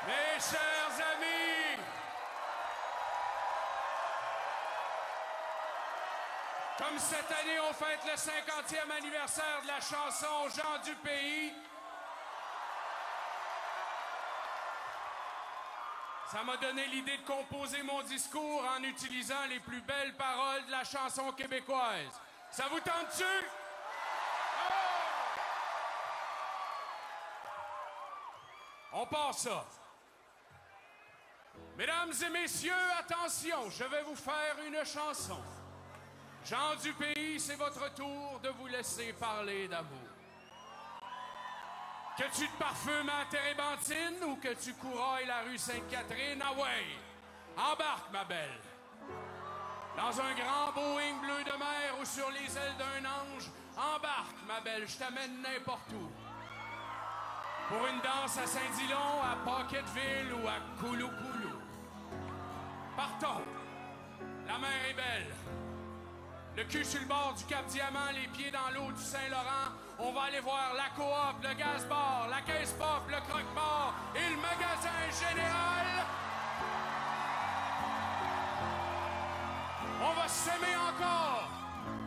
Mes chers amis, comme cette année on fête le 50e anniversaire de la chanson Gens du pays, ça m'a donné l'idée de composer mon discours en utilisant les plus belles paroles de la chanson québécoise. Ça vous tente-tu? On part ça. Mesdames et messieurs, attention, je vais vous faire une chanson. Gens du pays, c'est votre tour de vous laisser parler d'amour. Que tu te parfumes à térébenthine ou que tu courailles la rue Sainte-Catherine, ah ouais, embarque, ma belle. Dans un grand Boeing bleu de mer ou sur les ailes d'un ange, embarque, ma belle, je t'amène n'importe où. Pour une danse à Saint-Dillon, à Pocketteville ou à Couloucoulou. Partons. La mer est belle. Le cul sur le bord du Cap-Diamant, les pieds dans l'eau du Saint-Laurent. On va aller voir la coop, le gaz-bar, la caisse pop, le croque-bar et le magasin général. On va s'aimer encore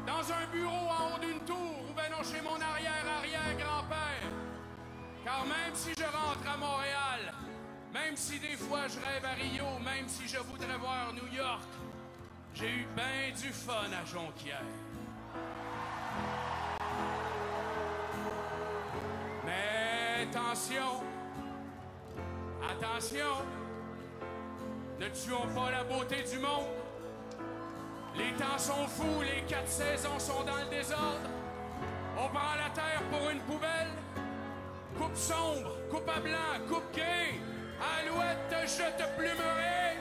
dans un bureau en haut d'une tour ou ben non chez mon arrière-arrière-grand-père. Car même si je rentre à Montréal, même si des fois je rêve à Rio, même si je voudrais voir New York, j'ai eu ben du fun à Jonquière. Mais attention, attention, ne tuons pas la beauté du monde. Les temps sont fous, les 4 saisons sont dans le désordre. On prend la terre pour une poubelle. Coupe sombre, coupe à blanc, coupe gay. Alouette, je te plumerai.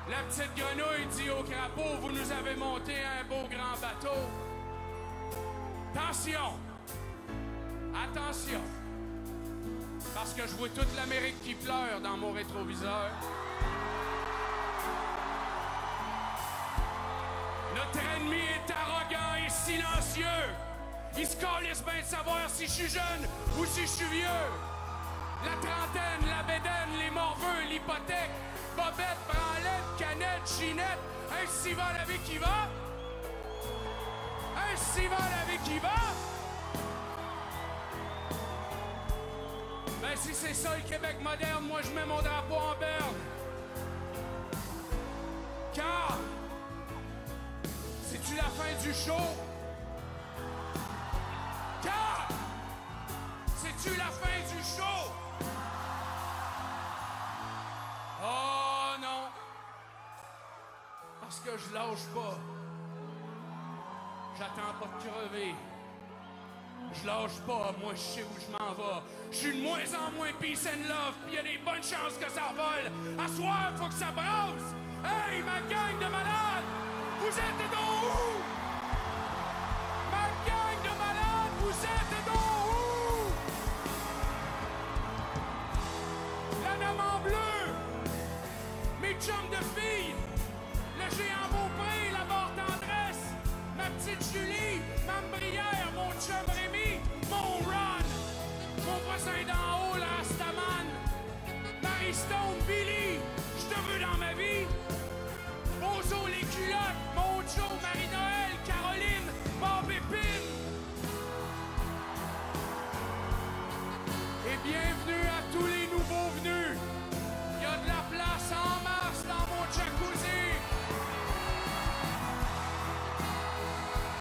La petite grenouille dit au crapaud, vous nous avez monté un beau grand bateau. Attention! Attention! Parce que je vois toute l'Amérique qui pleure dans mon rétroviseur. Notre ennemi est arrogant et silencieux. Il se calisse bien de savoir si je suis jeune ou si je suis vieux. La trentaine, la bédaine, les morveux, l'hypothèque, bobette, branlette, canette, chinette. Ainsi va la vie qui va. Ainsi va la vie qui va. Ben si c'est ça le Québec moderne, moi je mets mon drapeau en berne. Car c'est-tu la fin du show? Car c'est-tu la fin du show? Oh non! Parce que je lâche pas. J'attends pas de crever. Je lâche pas, moi je sais où je m'en vais. Je suis de moins en moins peace and love, pis y a des bonnes chances que ça vole. À soir, faut que ça brasse. Hey, ma gang de malades! Vous êtes donc où? Ma gang de malades, vous êtes donc où? La dame en bleu, mes chums de filles, le géant Beaupré, la barre tendresse, ma petite Julie, Mme Brière, mon chum Rémi, mon Ron, mon voisin d'en haut, la Rastaman, Marie Stone, Billy, je te veux dans ma vie. Bozo, les culottes, mon Joe, Marie-Noël, Caroline, Bob Épine. Et bienvenue à tous les nouveaux venus. Il y a de la place en masse dans mon jacuzzi.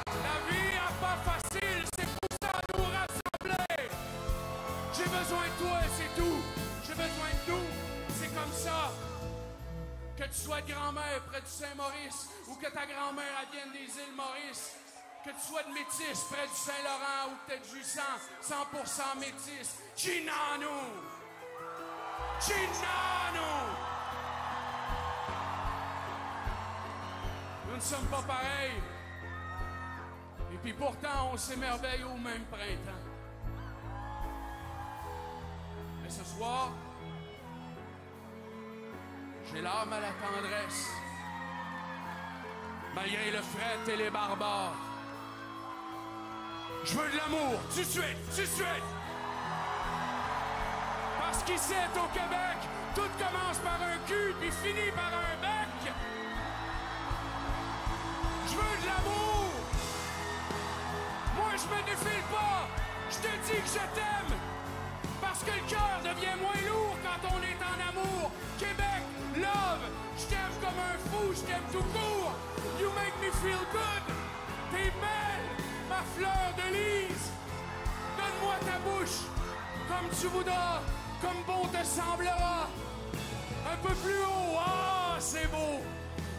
La vie n'est pas facile, c'est pour ça nous rassembler. J'ai besoin de toi, c'est tout. J'ai besoin de nous, c'est comme ça. Que tu sois de grand-mère près du Saint-Maurice ou que ta grand-mère vienne des îles Maurice. Que tu sois de métis près du Saint-Laurent ou peut-être du 100% métis. Chinano! Chinano! Nous ne sommes pas pareils. Et puis pourtant, on s'émerveille au même printemps. Mais ce soir, j'ai l'âme à la tendresse, malgré le fret et les barbares. Je veux de l'amour, tout de suite, tout de suite. Parce qu'ici, au Québec, tout commence par un cul puis finit par un bec. Je veux de l'amour. Moi, je me défile pas. Je te dis que je t'aime. Parce que le cœur devient moins lourd quand on est en amour. Québec, love, je t'aime comme un fou, je t'aime tout court. You make me feel good. T'es belle, ma fleur de lys. Donne-moi ta bouche, comme tu voudras, comme bon te semblera. Un peu plus haut, ah, c'est beau.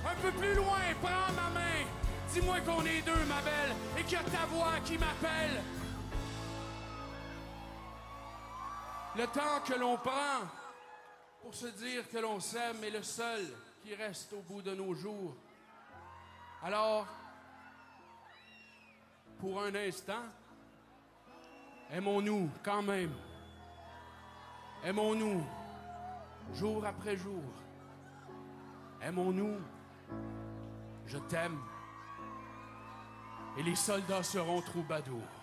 Un peu plus loin, prends ma main. Dis-moi qu'on est deux, ma belle, et qu'il y a ta voix qui m'appelle. Le temps que l'on prend pour se dire que l'on s'aime est le seul qui reste au bout de nos jours. Alors, pour un instant, aimons-nous quand même. Aimons-nous jour après jour. Aimons-nous. Je t'aime. Et les soldats seront troubadours.